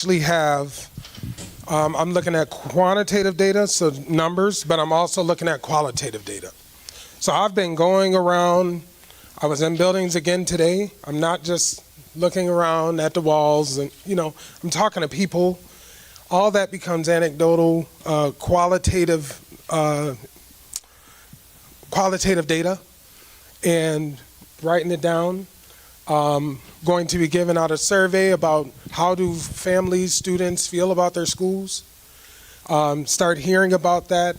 actually have, I'm looking at quantitative data, so numbers, but I'm also looking at qualitative data. So I've been going around, I was in buildings again today. I'm not just looking around at the walls and, I'm talking to people. All that becomes anecdotal, qualitative data, and writing it down. Going to be giving out a survey about how do families, students feel about their schools. Start hearing about that.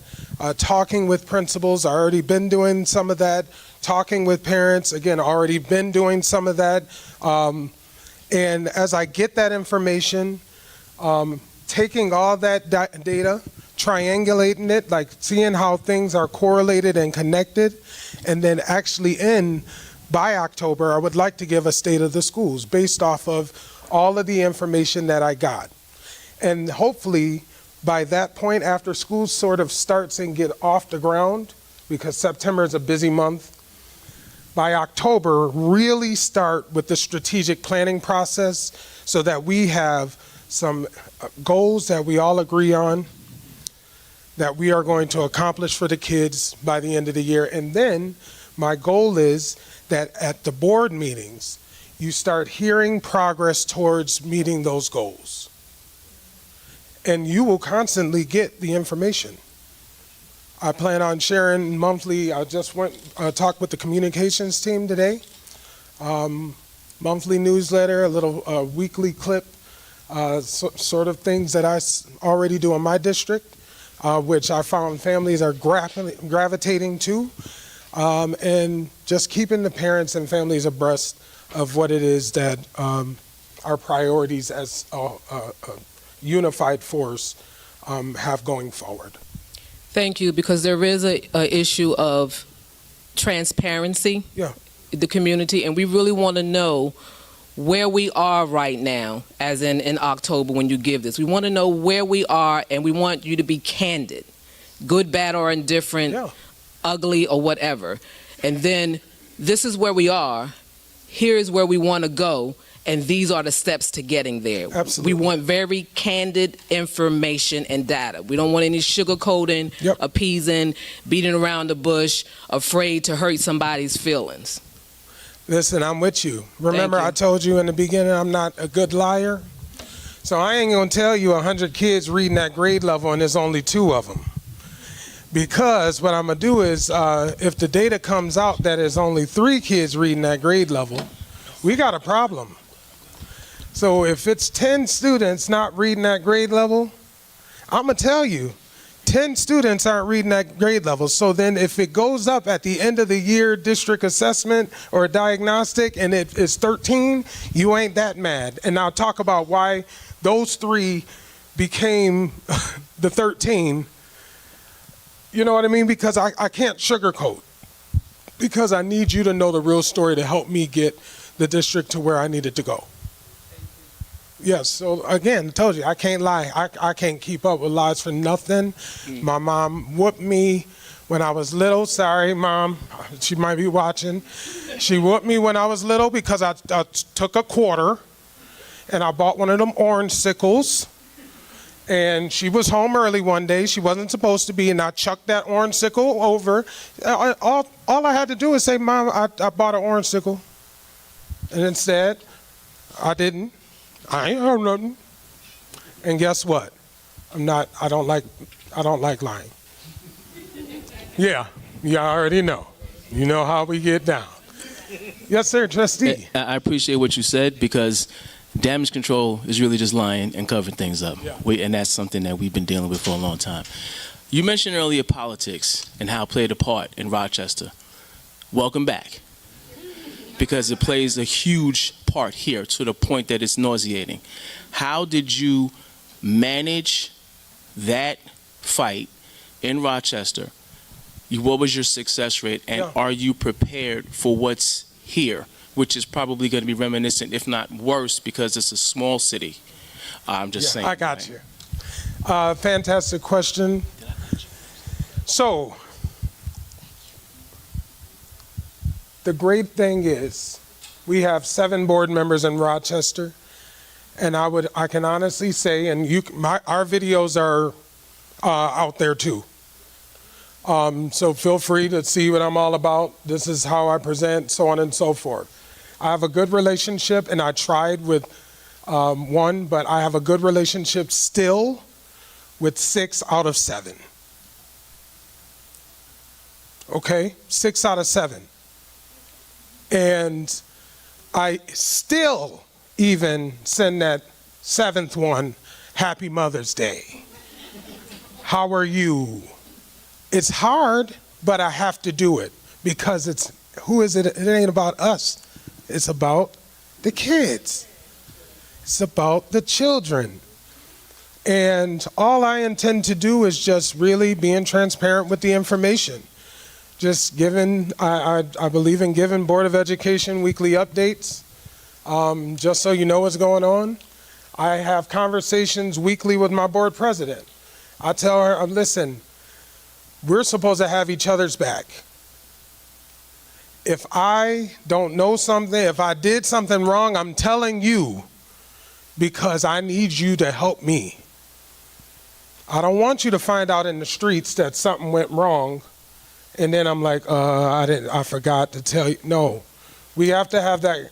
Talking with principals, I already been doing some of that. Talking with parents, again, already been doing some of that. And as I get that information, taking all that data, triangulating it, like seeing how things are correlated and connected, and then actually by October, I would like to give a state of the schools based off of all of the information that I got. And hopefully, by that point, after school sort of starts and get off the ground, because September is a busy month, by October, really start with the strategic planning process so that we have some goals that we all agree on that we are going to accomplish for the kids by the end of the year. And then my goal is that at the board meetings, you start hearing progress towards meeting those goals. And you will constantly get the information. I plan on sharing monthly. I just talked with the communications team today. Monthly newsletter, a little weekly clip, sort of things that I already do in my district, which I found families are gravitating to, and just keeping the parents and families abreast of what it is that our priorities as a unified force have going forward. Thank you, because there is a issue of transparency in the community, and we really want to know where we are right now, as in October when you give this. We want to know where we are, and we want you to be candid, good, bad, or indifferent, ugly, or whatever. And then this is where we are, here's where we want to go, and these are the steps to getting there. Absolutely. We want very candid information and data. We don't want any sugarcoating, appeasing, beating around the bush, afraid to hurt somebody's feelings. Listen, I'm with you. Remember, I told you in the beginning I'm not a good liar? So I ain't going to tell you 100 kids reading that grade level and there's only 2 of them. Because what I'm going to do is, if the data comes out that there's only 3 kids reading that grade level, we got a problem. So if it's 10 students not reading that grade level, I'm going to tell you, 10 students aren't reading that grade level. So then if it goes up at the end of the year district assessment or diagnostic and it is 13, you ain't that mad. And I'll talk about why those 3 became the 13. You know what I mean? Because I can't sugarcoat. Because I need you to know the real story to help me get the district to where I needed to go. Yes, so again, I told you, I can't lie. I can't keep up with lies for nothing. My mom whooped me when I was little. Sorry, Mom, she might be watching. She whooped me when I was little because I took a quarter and I bought one of them orange sickles. And she was home early one day. She wasn't supposed to be, and I chucked that orange sickle over. All I had to do was say, Mom, I bought an orange sickle. And instead, I didn't. I ain't heard nothing. And guess what? I don't like lying. Yeah, you already know. You know how we get down. Yes, sir, trustee. I appreciate what you said, because damage control is really just lying and covering things up. And that's something that we've been dealing with for a long time. You mentioned earlier politics and how it played a part in Rochester. Welcome back. Because it plays a huge part here to the point that it's nauseating. How did you manage that fight in Rochester? What was your success rate? And are you prepared for what's here, which is probably going to be reminiscent, if not worse, because it's a small city? I'm just saying. I got you. Fantastic question. So, the great thing is we have 7 board members in Rochester, And I can honestly say, and our videos are out there too. So feel free to see what I'm all about. This is how I present, so on and so forth. I have a good relationship, and I tried with one, but I have a good relationship still with 6 out of 7. Okay, 6 out of 7. And I still even send that 7th one, Happy Mother's Day. How are you? It's hard, but I have to do it because who is it? It ain't about us. It's about the kids. It's about the children. And all I intend to do is just really being transparent with the information. Just giving, I believe in giving Board of Education weekly updates, just so you know what's going on. I have conversations weekly with my board president. I tell her, listen, we're supposed to have each other's back. If I don't know something, if I did something wrong, I'm telling you because I need you to help me. I don't want you to find out in the streets that something went wrong and then I'm like, I forgot to tell you. No, we have to have that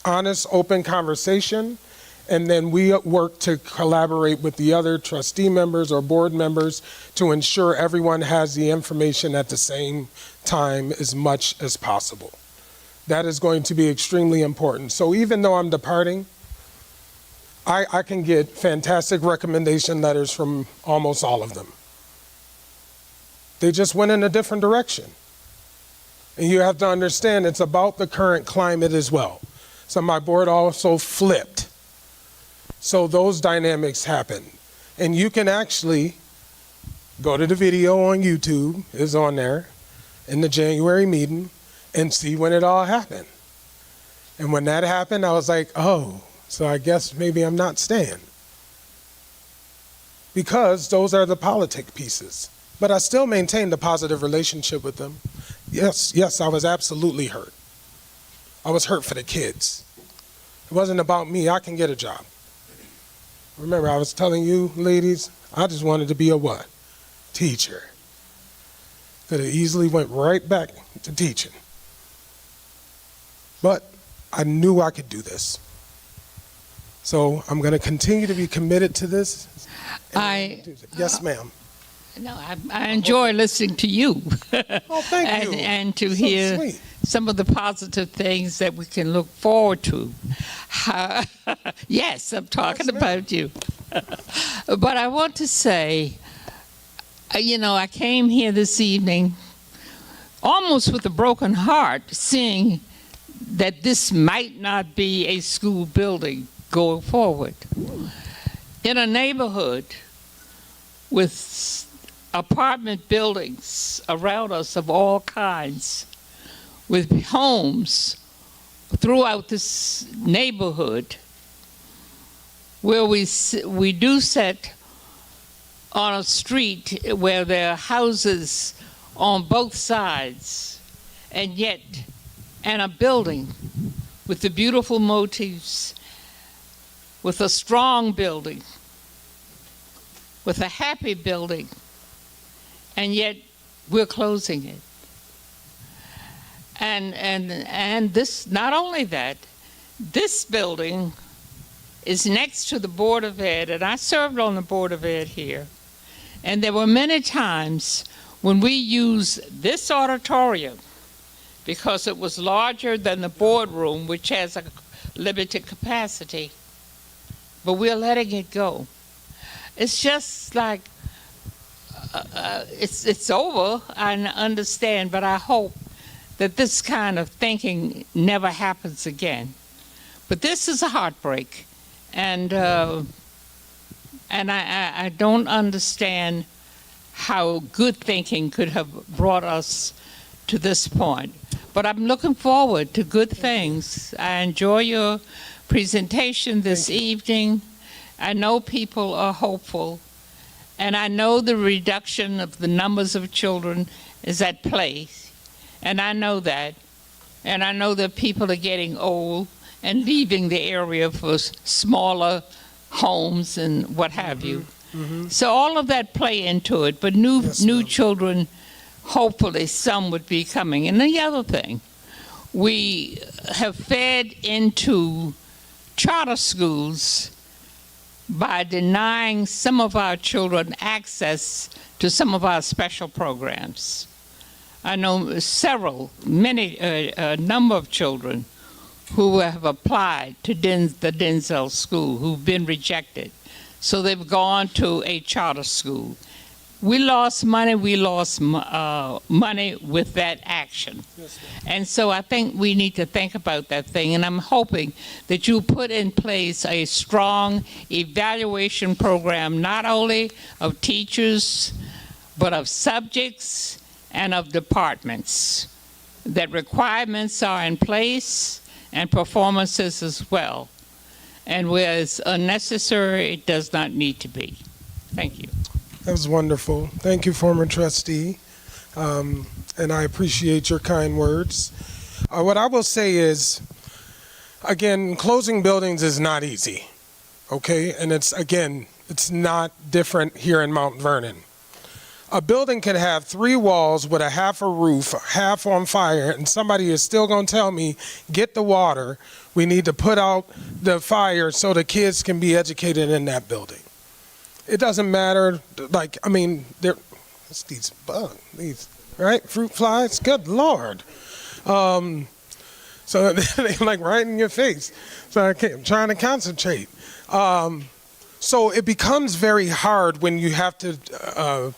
honest, open conversation, and then we work to collaborate with the other trustee members or board members to ensure everyone has the information at the same time as much as possible. That is going to be extremely important. So even though I'm departing, I can get fantastic recommendation letters from almost all of them. They just went in a different direction. And you have to understand it's about the current climate as well. So my board also flipped. So those dynamics happen. And you can actually go to the video on YouTube, it's on there, in the January meeting, and see when it all happened. And when that happened, I was like, oh, so I guess maybe I'm not staying. Because those are the politic pieces. But I still maintained a positive relationship with them. Yes, I was absolutely hurt. I was hurt for the kids. It wasn't about me. I can get a job. Remember, I was telling you, ladies, I just wanted to be a what? Teacher. Could have easily went right back to teaching. But I knew I could do this. So I'm going to continue to be committed to this. Yes, ma'am. No, I enjoy listening to you. Oh, thank you. And to so hear sweet. some of the positive things that we can look forward to. Yes, I'm talking about you. But I want to say, I came here this evening almost with a broken heart, seeing that this might not be a school building going forward. In a neighborhood with apartment buildings around us of all kinds, with homes throughout this neighborhood, where we do sit on a street where there are houses on both sides, and a building with the beautiful motifs, with a strong building, with a happy building, and yet we're closing it. And this, not only that, this building is next to the Board of Ed, and I served on the Board of Ed here. And there were many times when we used this auditorium because it was larger than the boardroom, which has a limited capacity, but we're letting it go. It's just like, it's over, I understand, but I hope that this kind of thinking never happens again. But this is a heartbreak, and I don't understand how good thinking could have brought us to this point. But I'm looking forward to good things. I enjoy your presentation this evening. I know people are hopeful, and I know the reduction of the numbers of children is at play, and I know that. And I know that people are getting old, and leaving the area for smaller homes and what have you. So all of that play into it, but new children, hopefully some would be coming. And the other thing, we have fed into charter schools by denying some of our children access to some of our special programs. I know a number of children who have applied to the Denzel School who've been rejected. So they've gone to a charter school. We lost money money with that action. Yes, and so I think we need to think about that thing, and I'm hoping that you put in place a strong evaluation program, not only of teachers, but of subjects and of departments, that requirements are in place and performances as well. And where it's unnecessary, it does not need to be. Thank you. That was wonderful. Thank you, former trustee. And I appreciate your kind words. What I will say is, again, closing buildings is not easy, okay? And it's not different here in Mount Vernon. A building can have 3 walls with a half a roof, half on fire, and somebody is still going to tell me, get the water. We need to put out the fire so the kids can be educated in that building. It doesn't matter, it's these bugs, right? Fruit flies, good Lord. So they like right in your face. So I'm trying to concentrate. So it becomes very hard when you have to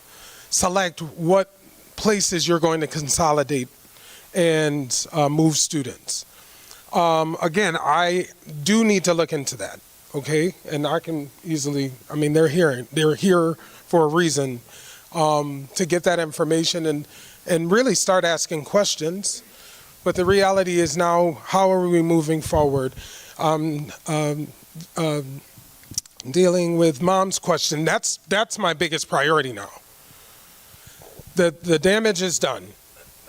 select what places you're going to consolidate and move students. Again, I do need to look into that, okay? And I can easily, they're here for a reason, to get that information and really start asking questions. But the reality is now, how are we moving forward? Dealing with Mom's question, that's my biggest priority now. The damage is done.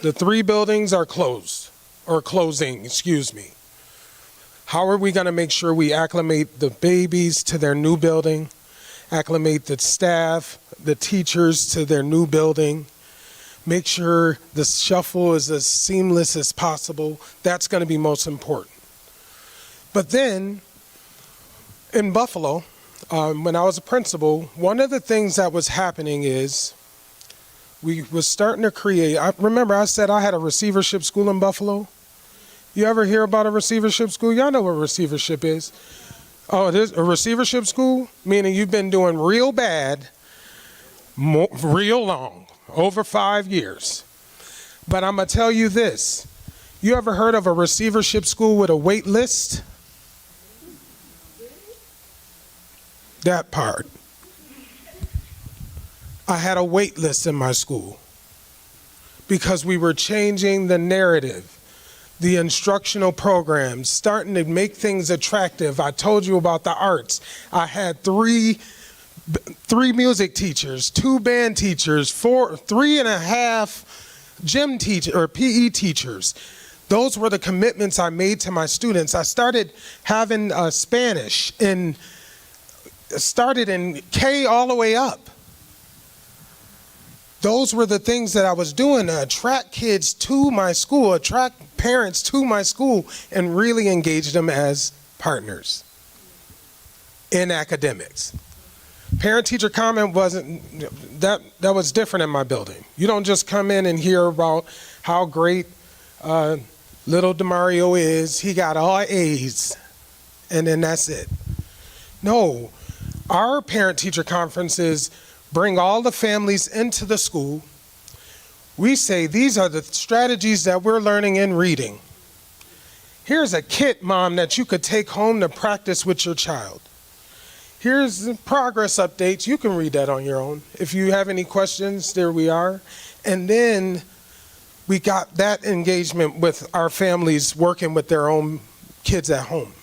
The 3 buildings are closed, or closing, excuse me. How are we going to make sure we acclimate the babies to their new building, acclimate the staff, the teachers to their new building, make sure the shuffle is as seamless as possible? That's going to be most important. But then, in Buffalo, when I was a principal, one of the things that was happening is we was starting to create, remember I said I had a receivership school in Buffalo? You ever hear about a receivership school? Y'all know what receivership is. Oh, it is a receivership school? Meaning you've been doing real bad, real long, over 5 years. But I'm going to tell you this. You ever heard of a receivership school with a wait list? That part. I had a wait list in my school because we were changing the narrative, the instructional programs, starting to make things attractive. I told you about the arts. I had three music teachers, 2 band teachers, 3.5 gym teachers or PE teachers. Those were the commitments I made to my students. I started having Spanish started in K all the way up. Those were the things that I was doing to attract kids to my school, attract parents to my school, and really engage them as partners in academics. Parent-teacher comment wasn't, that was different in my building. You don't just come in and hear about how great little DeMario is. He got all A's, and then that's it. No, our parent-teacher conferences bring all the families into the school. We say, these are the strategies that we're learning in reading. Here's a kit, Mom, that you could take home to practice with your child. Here's the progress updates. You can read that on your own. If you have any questions, there we are. And then we got that engagement with our families working with their own kids at home.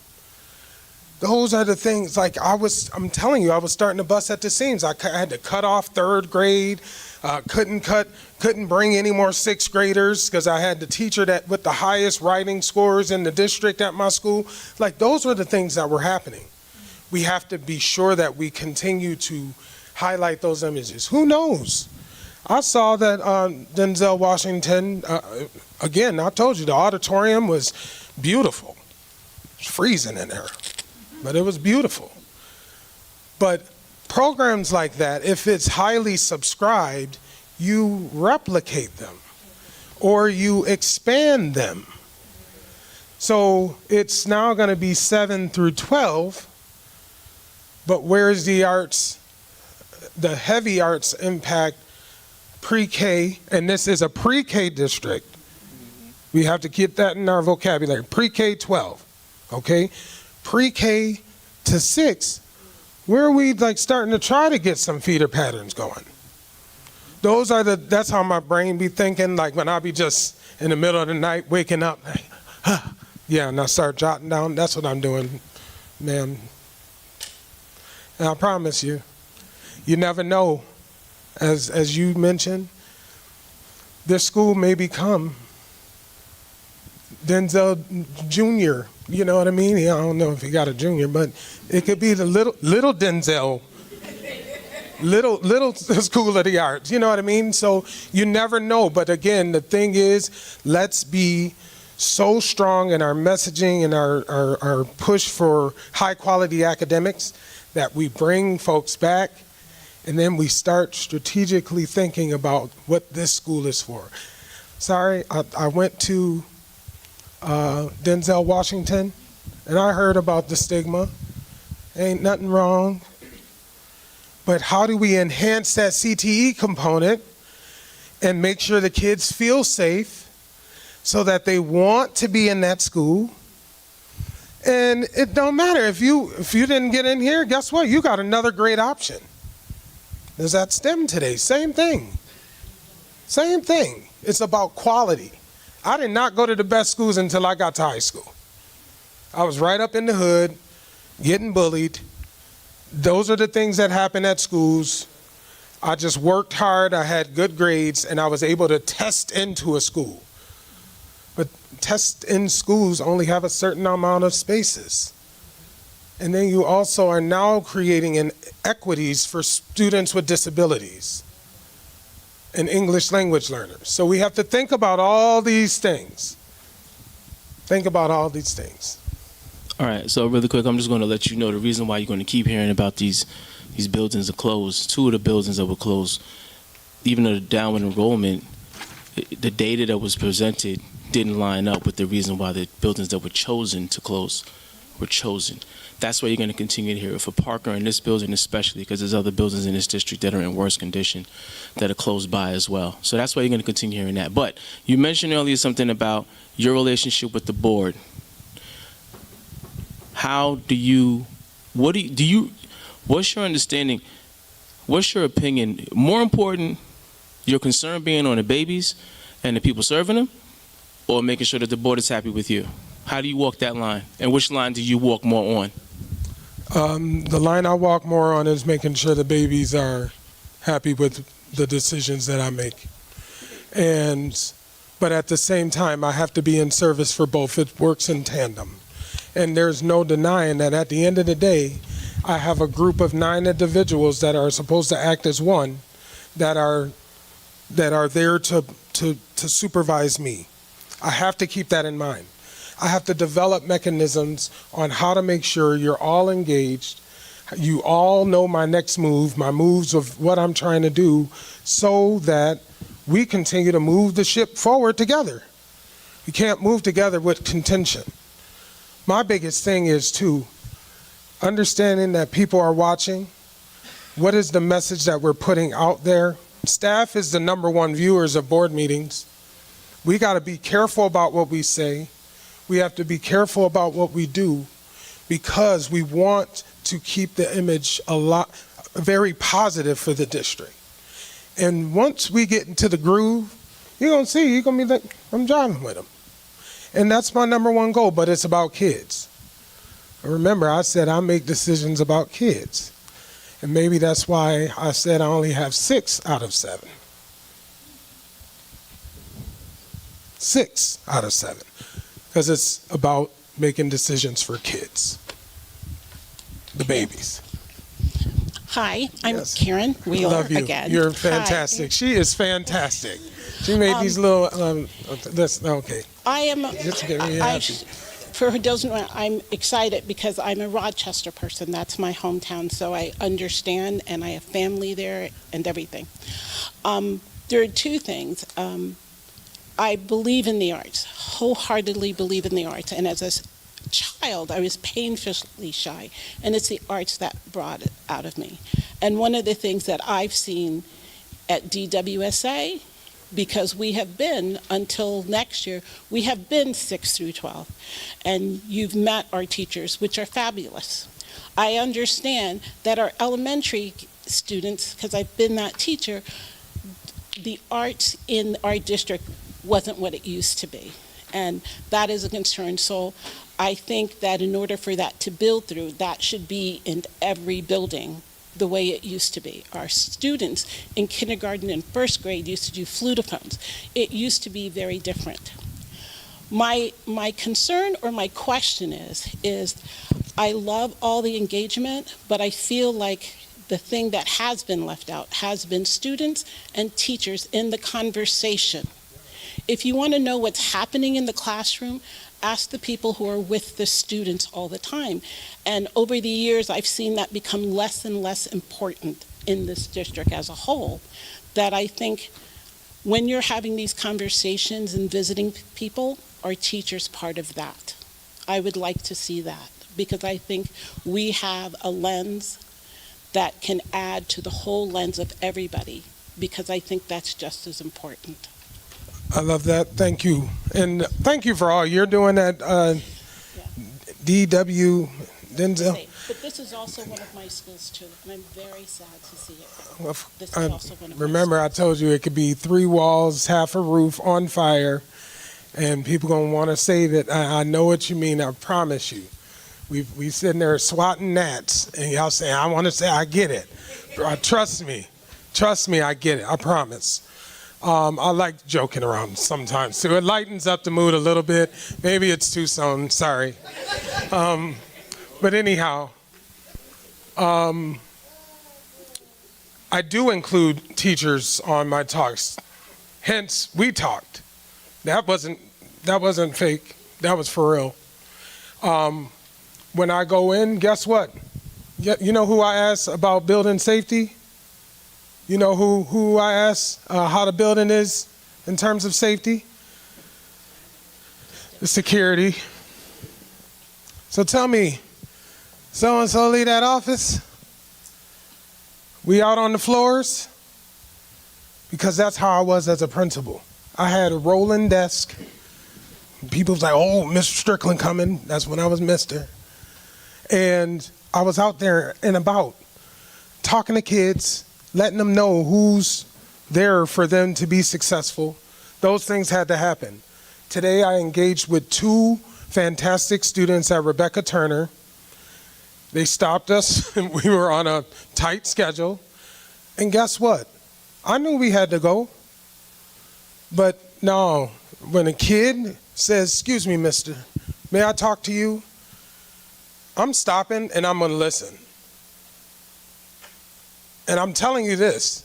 Those are the things, like I'm telling you, I was starting to bust at the seams. I had to cut off 3rd grade. Couldn't bring any more sixth graders because I had the teacher that with the highest writing scores in the district at my school. Like, those were the things that were happening. We have to be sure that we continue to highlight those images. Who knows? I saw that Denzel Washington, again, I told you the auditorium was beautiful. It's freezing in there, but it was beautiful. But programs like that, if it's highly subscribed, you replicate them or you expand them. So it's now going to be 7 through 12, but where's the arts, the heavy arts impact pre-K, and this is a pre-K district. We have to keep that in our vocabulary. Pre-K 12, okay? Pre-K to 6, where are we like starting to try to get some feeder patterns going? That's how my brain be thinking, like when I be just in the middle of the night waking up, yeah, and I start jotting down. That's what I'm doing, man. And I promise you, you never know. As you mentioned, this school may become Denzel Jr., you know what I mean? I don't know if he got a junior, but it could be the little Denzel, little School of the Arts, you know what I mean? So you never know, but again, the thing is, let's be so strong in our messaging and our push for high quality academics that we bring folks back. And then we start strategically thinking about what this school is for. Sorry, I went to Denzel Washington, and I heard about the stigma. Ain't nothing wrong. But how do we enhance that CTE component and make sure the kids feel safe so that they want to be in that school? And it don't matter if you didn't get in here, guess what? You got another great option. There's that STEM today, same thing. Same thing. It's about quality. I did not go to the best schools until I got to high school. I was right up in the hood, getting bullied. Those are the things that happen at schools. I just worked hard, I had good grades, and I was able to test into a school. But tests in schools only have a certain amount of spaces. And then you also are now creating inequities for students with disabilities and English language learners. So we have to think about all these things. Think about all these things. All right, so really quick, I'm just going to let you know the reason why you're going to keep hearing about these buildings are closed. 2 of the buildings that were closed, even though the downward enrollment, the data that was presented didn't line up with the reason why the buildings that were chosen to close were chosen. That's why you're going to continue to hear it for Parker and this building especially, because there's other buildings in this district that are in worse condition that are close by as well. So that's why you're going to continue hearing that. But you mentioned earlier something about your relationship with the board. How do you, what's your understanding, what's your opinion? More important, your concern being on the babies and the people serving them, or making sure that the board is happy with you? How do you walk that line? And which line do you walk more on? The line I walk more on is making sure the babies are happy with the decisions that I make. But at the same time, I have to be in service for both. It works in tandem. And there's no denying that at the end of the day, I have a group of 9 individuals that are supposed to act as one, that are there to supervise me. I have to keep that in mind. I have to develop mechanisms on how to make sure you're all engaged. You all know my next move, my moves of what I'm trying to do, so that we continue to move the ship forward together. We can't move together with contention. My biggest thing is, too, understanding that people are watching. What is the message that we're putting out there? Staff is the #1 viewers of board meetings. We got to be careful about what we say. We have to be careful about what we do, because we want to keep the image very positive for the district. And once we get into the groove, you're going to see, you're going to be like, I'm driving with them. And that's my #1 goal, but it's about kids. Remember, I said I make decisions about kids. And maybe that's why I said I only have 6 out of 7. 6 out of 7. Because it's about making decisions for kids, the babies. Hi, I'm Yes. Karen Wheeler Love you. again. You're fantastic. She is fantastic. She made these little, okay. I am, Just to get me happy. for who doesn't know, I'm excited because I'm a Rochester person. That's my hometown, so I understand, and I have family there and everything. There are two things. I believe in the arts, wholeheartedly believe in the arts, and as a child, I was painfully shy, and it's the arts that brought it out of me. And one of the things that I've seen at DWSA, because we have been, until next year, we have been 6 through 12, and you've met our teachers, which are fabulous. I understand that our elementary students, because I've been that teacher, the arts in our district wasn't what it used to be, and that is a concern. So I think that in order for that to build through, that should be in every building the way it used to be. Our students in kindergarten and first grade used to do flutophones. It used to be very different. My concern or my question is I love all the engagement, but I feel like the thing that has been left out has been students and teachers in the conversation. If you want to know what's happening in the classroom, ask the people who are with the students all the time. And over the years, I've seen that become less and less important in this district as a whole, that I think when you're having these conversations and visiting people, are teachers part of that? I would like to see that, because I think we have a lens that can add to the whole lens of everybody, because I think that's just as important. I love that. Thank you. And thank you for all you're doing at DW Denzel. But this is also one of my schools too, and I'm very sad to see it. Well, This is also one of my remember, I schools. told you it could be 3 walls, half a roof on fire, and people gonna want to save it. I know what you mean. I promise you. We sitting there swatting gnats, and y'all say, I want to say, I get it. Trust me, I get it. I promise. I like joking around sometimes too. It lightens up the mood a little bit. Maybe it's too soon. Sorry. But anyhow, I do include teachers on my talks. Hence, we talked. That wasn't fake. That was for real. When I go in, guess what? You know who I ask about building safety? You know who I ask how the building is in terms of safety? The security. So tell me, so-and-so leave that office? We out on the floors? Because that's how I was as a principal. I had a rolling desk. People was like, oh, Mr. Strickland coming. That's when I was Mr. And I was out there and about talking to kids, letting them know who's there for them to be successful. Those things had to happen. Today I engaged with 2 fantastic students at Rebecca Turner. They stopped us. We were on a tight schedule. And guess what? I knew we had to go. But no, when a kid says, excuse me, mister, may I talk to you? I'm stopping and I'm gonna listen. And I'm telling you this,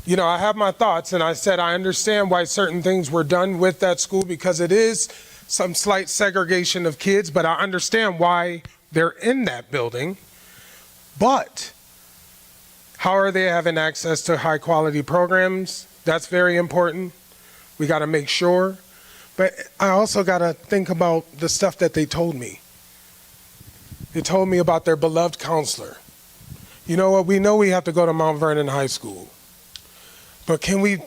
you know, I have my thoughts, and I said I understand why certain things were done with that school, because it is some slight segregation of kids, but I understand why they're in that building. But how are they having access to high quality programs? That's very important. We gotta make sure. But I also gotta think about the stuff that they told me. They told me about their beloved counselor. You know what? We know we have to go to Mount Vernon High School, but can we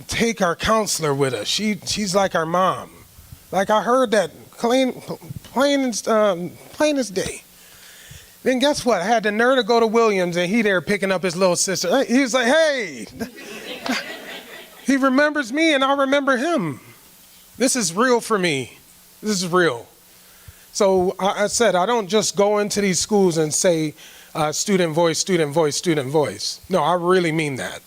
take our counselor with us? She's like our mom. Like I heard that plain as day. Then guess what? I had the nerve to go to Williams, and he there picking up his little sister. He was like, hey, he remembers me and I remember him. This is real for me. This is real. So I said, I don't just go into these schools and say, student voice, student voice, student voice. No, I really mean that.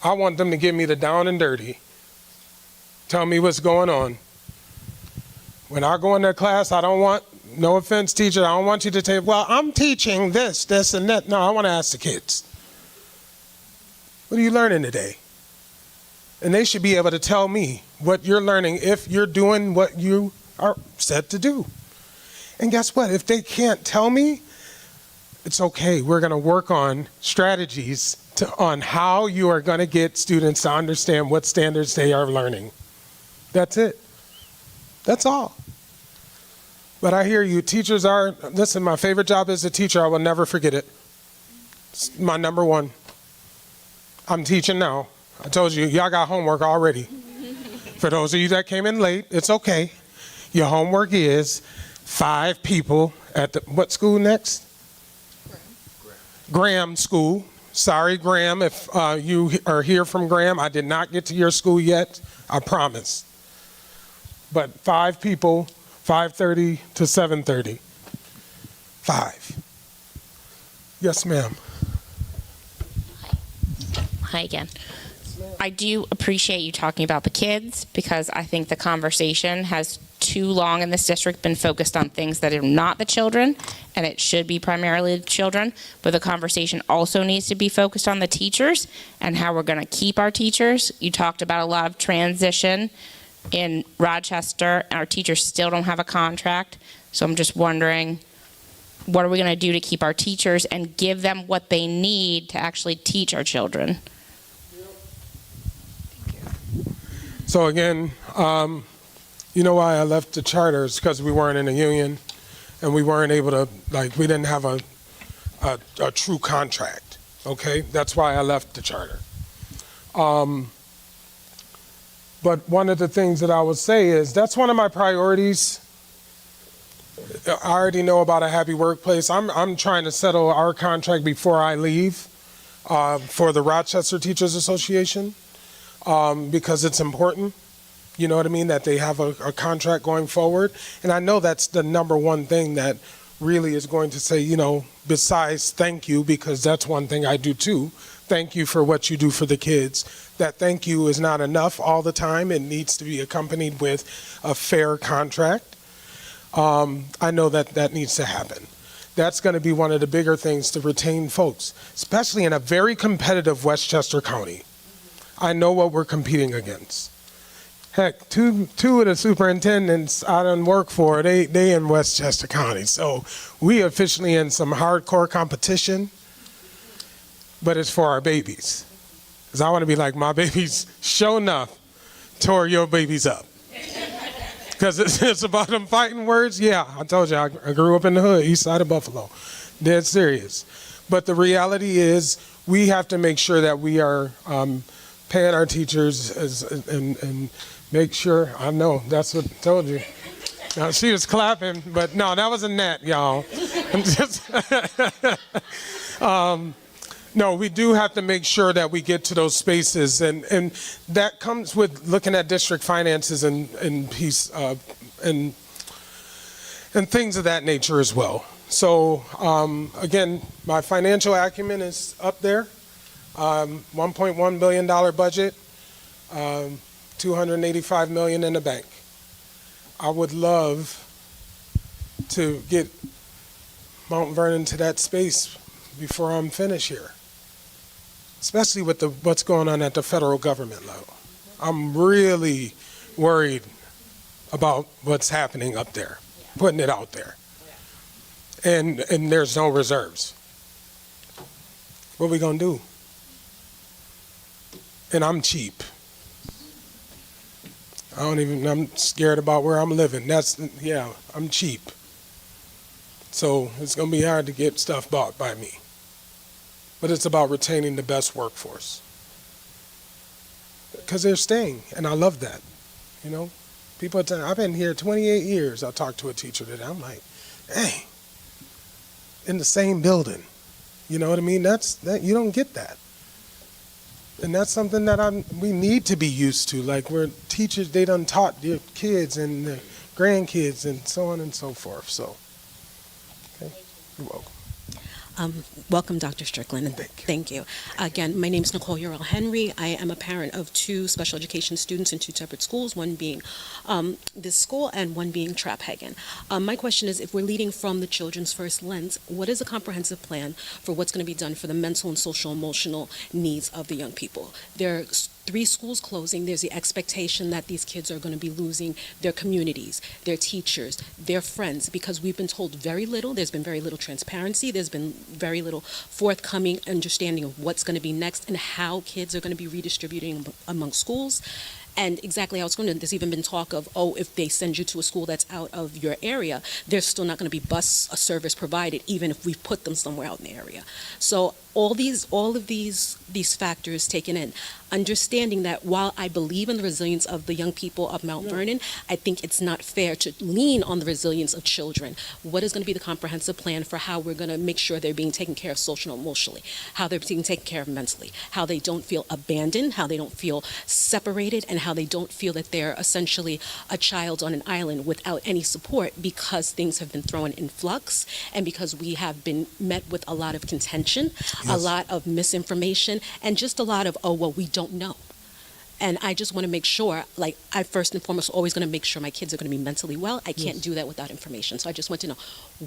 I want them to give me the down and dirty. Tell me what's going on. When I go in that class, I don't want, no offense, teacher, I don't want you to say, well, I'm teaching this, this, and that. No, I want to ask the kids, what are you learning today? And they should be able to tell me what you're learning if you're doing what you are set to do. And guess what? If they can't tell me, it's okay. We're going to work on strategies on how you are going to get students to understand what standards they are learning. That's it. That's all. But I hear you. Teachers are, listen, my favorite job as a teacher, I will never forget it. It's my number one. I'm teaching now. I told you, y'all got homework already. For those of you that came in late, it's okay. Your homework is 5 people at the, what school next? Graham School. Sorry, Graham, if you are here from Graham. I did not get to your school yet, I promise. But 5 people, 5:30 to 7:30. 5. Yes, ma'am. Hi again. I do appreciate you talking about the kids because I think the conversation has too long in this district been focused on things that are not the children, and it should be primarily the children, but the conversation also needs to be focused on the teachers and how we're going to keep our teachers. You talked about a lot of transition in Rochester, and our teachers still don't have a contract, so I'm just wondering, what are we going to do to keep our teachers and give them what they need to actually teach our children? So again, you know why I left the charters? Because we weren't in a union, and we weren't able to, like, we didn't have a true contract. Okay, that's why I left the charter. But one of the things that I would say is that's one of my priorities. I already know about a happy workplace. I'm trying to settle our contract before I leave for the Rochester Teachers Association. Because it's important, you know what I mean, that they have a contract going forward. And I know that's the number one thing that really is going to say, you know, besides thank you, because that's one thing I do too, thank you for what you do for the kids. That thank you is not enough all the time. It needs to be accompanied with a fair contract. I know that that needs to happen. That's going to be one of the bigger things to retain folks, especially in a very competitive Westchester County. I know what we're competing against. Heck, two of the superintendents I done work for, they in Westchester County. So we officially in some hardcore competition, but it's for our babies. Because I want to be like, my babies, sure enough, tore your babies up. Because it's about them fighting words. Yeah, I told you, I grew up in the hood, east side of Buffalo. Dead serious. But the reality is we have to make sure that we are paying our teachers and make sure, I know, that's what I told you. Now, she was clapping, but no, that wasn't that, y'all. I'm just, no, we do have to make sure that we get to those spaces, and that comes with looking at district finances and piece and things of that nature as well. So again, my financial acumen is up there. $1.1 billion budget, $285 million in the bank. I would love to get Mount Vernon to that space before I'm finished here, especially with what's going on at the federal government level. I'm really worried about what's happening up there, putting it out there. And there's no reserves. What are we gonna do? And I'm cheap. I'm scared about where I'm living. I'm cheap. So it's gonna be hard to get stuff bought by me. But it's about retaining the best workforce. Because they're staying, and I love that. You know, people are telling, I've been here 28 years. I talked to a teacher today. I'm like, hey, in the same building. You know what I mean? That you don't get that. And that's something that we need to be used to. Like, we're teachers, they done taught their kids and their grandkids and so on and so forth. So, okay, you're welcome. Welcome, Dr. Strickland, and thank you. Again, my name is Nicole Urel Henry. I am a parent of 2 special education students in 2 separate schools, one being this school and one being Traphagen. My question is, if we're leading from the children's first lens, what is a comprehensive plan for what's going to be done for the mental and social emotional needs of the young people? There are 3 schools closing. There's the expectation that these kids are going to be losing their communities, their teachers, their friends, because we've been told very little. There's been very little transparency. There's been very little forthcoming understanding of what's going to be next and how kids are going to be redistributing among schools. And exactly, I was going to, there's even been talk of, if they send you to a school that's out of your area, there's still not going to be bus service provided, even if we put them somewhere out in the area. So all of these factors taken in, understanding that while I believe in the resilience of the young people of Mount Vernon, I think it's not fair to lean on the resilience of children. What is going to be the comprehensive plan for how we're going to make sure they're being taken care of socially and emotionally, how they're being taken care of mentally, how they don't feel abandoned, how they don't feel separated, and how they don't feel that they're essentially a child on an island without any support because things have been thrown in flux and because we have been met with a lot of contention, a lot of misinformation, and just a lot of, we don't know. And I just want to make sure, I first and foremost always going to make sure my kids are going to be mentally well. I can't do that without information. So I just want to know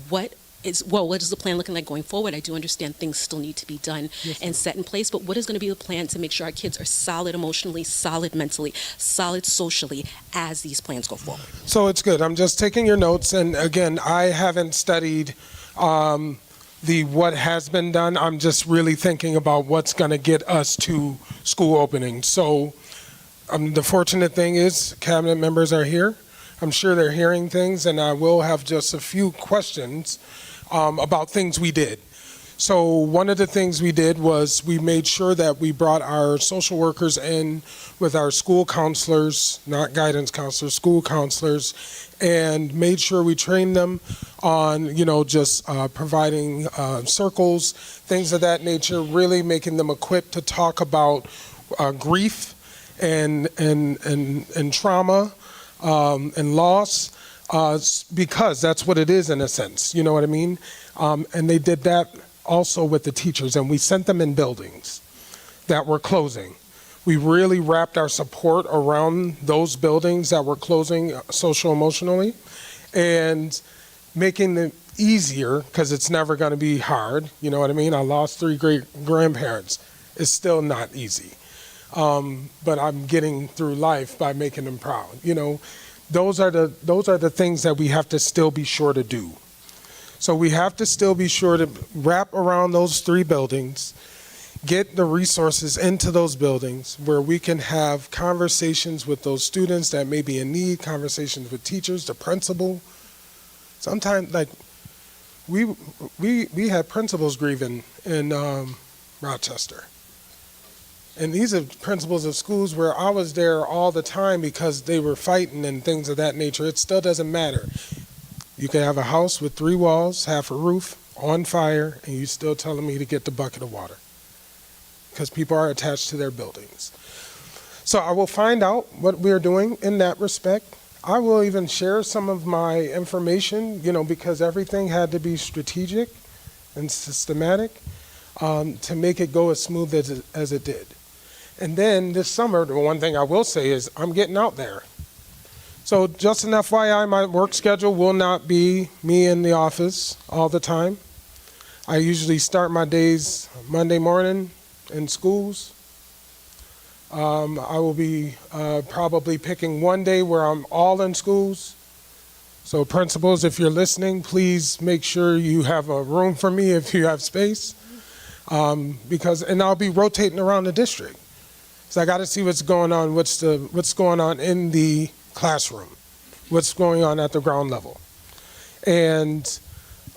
what is the plan looking like going forward? I do understand things still need to be done and set in place, but what is going to be the plan to make sure our kids are solid emotionally, solid mentally, solid socially as these plans go forward? So it's good. I'm just taking your notes, and again, I haven't studied what has been done. I'm just really thinking about what's going to get us to school opening. So the fortunate thing is cabinet members are here. I'm sure they're hearing things, and I will have just a few questions about things we did. So one of the things we did was we made sure that we brought our social workers in with our school counselors, not guidance counselors, school counselors, and made sure we trained them on, just providing circles, things of that nature, really making them equipped to talk about grief and trauma and loss, because that's what it is in a sense, you know what I mean? And they did that also with the teachers, and we sent them in buildings that were closing. We really wrapped our support around those buildings that were closing social emotionally and making them easier, because it's never going to be hard, you know what I mean? I lost 3 great grandparents. It's still not easy. But I'm getting through life by making them proud. Those are the things that we have to still be sure to do. So we have to still be sure to wrap around those 3 buildings, get the resources into those buildings where we can have conversations with those students that may be in need, conversations with teachers, the principal. Sometimes, we had principals grieving in Rochester. And these are principals of schools where I was there all the time because they were fighting and things of that nature. It still doesn't matter. You can have a house with 3 walls, half a roof, on fire, and you still telling me to get the bucket of water because people are attached to their buildings. So I will find out what we're doing in that respect. I will even share some of my information, because everything had to be strategic and systematic to make it go as smooth as it did. And then this summer, the one thing I will say is I'm getting out there. So just an FYI, my work schedule will not be me in the office all the time. I usually start my days Monday morning in schools. I will be probably picking one day where I'm all in schools. So principals, if you're listening, please make sure you have a room for me if you have space. And I'll be rotating around the district. So I got to see what's going on, what's going on in the classroom, what's going on at the ground level. And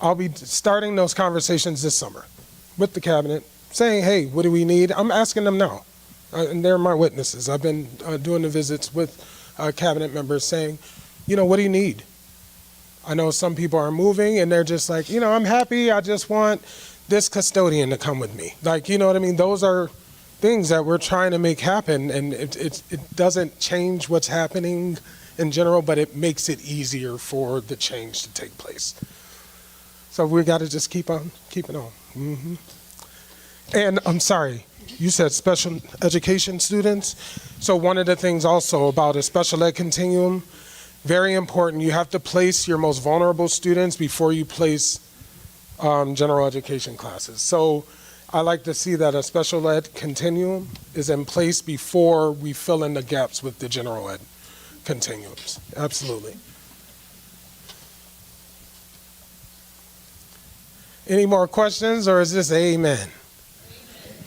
I'll be starting those conversations this summer with the cabinet, saying, hey, what do we need? I'm asking them now, and they're my witnesses. I've been doing the visits with cabinet members saying, what do you need? I know some people are moving and they're just like, I'm happy, I just want this custodian to come with me. You know what I mean? Those are things that we're trying to make happen, and it doesn't change what's happening in general, but it makes it easier for the change to take place. So we got to just keep on keeping on. And I'm sorry, you said special education students. So one of the things also about a special ed continuum, very important, you have to place your most vulnerable students before you place general education classes. So I like to see that a special ed continuum is in place before we fill in the gaps with the general ed continuums. Absolutely. Any more questions, or is this amen? Amen.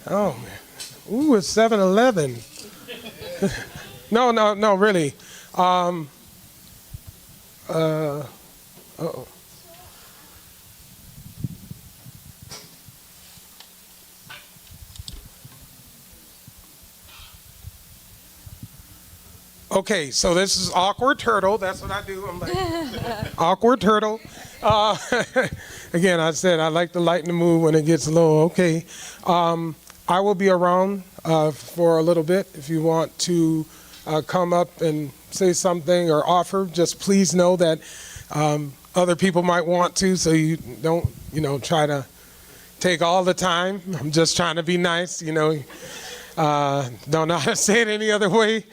Oh, man. Ooh, it's 7-Eleven. No, really. Uh-oh. Okay, so this is awkward turtle. That's what I do. I'm like, awkward turtle. Again, I said I like to lighten the mood when it gets a little okay. I will be around for a little bit. If you want to come up and say something or offer, just please know that other people might want to, so you don't, try to take all the time. I'm just trying to be nice, don't know how to say it any other way.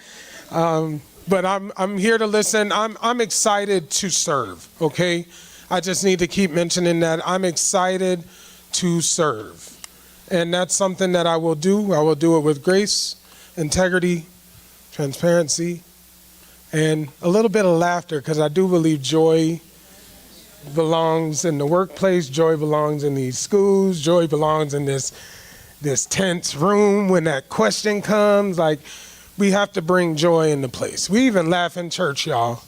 But I'm here to listen. I'm excited to serve, okay? I just need to keep mentioning that I'm excited to serve. And that's something that I will do. I will do it with grace, integrity, transparency, and a little bit of laughter, because I do believe joy belongs in the workplace, joy belongs in these schools, joy belongs in this tense room when that question comes. Like, we have to bring joy into place. We even laugh in church, y'all.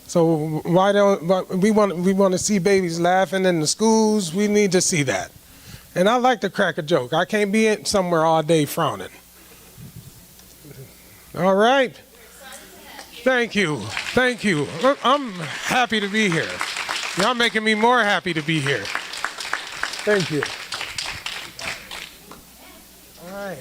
So why don't we want to see babies laughing in the schools? We need to see that. And I like to crack a joke. I can't be somewhere all day frowning. All right. Thank you. I'm happy to be here. Y'all making me more happy to be here. Thank you. All right.